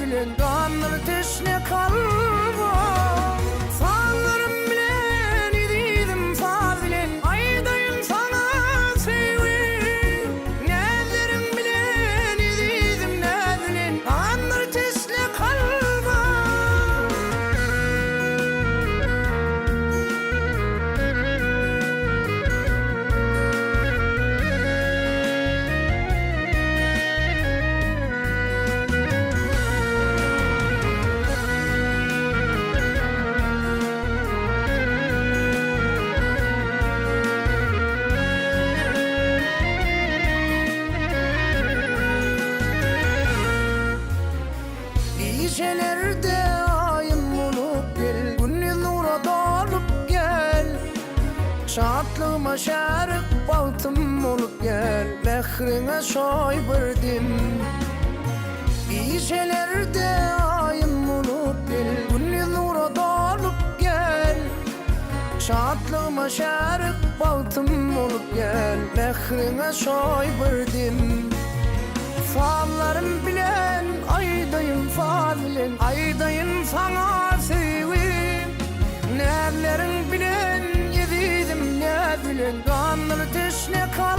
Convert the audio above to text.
bilen kanlı teşne kalbam. Sağlarım bilen idiydim fal bilen aydayım sana sevim. Nelerim bilen idiydim ne bilen kanlı teşne kalbam. Gecelerde ayım olup gel, günün nura dolup gel. Şatlığıma şarık baltım olup gel, mehrine şoy birdim. Gecelerde ayım olup gel, günün nura dolup gel. Şatlığıma şarık baltım olup gel, mehrine şoy birdim. Fallarım bilen aydayım fal bilen aydayım sana sevim. Nerlerin bilen yedidim ne bilen kanlı teşne kal.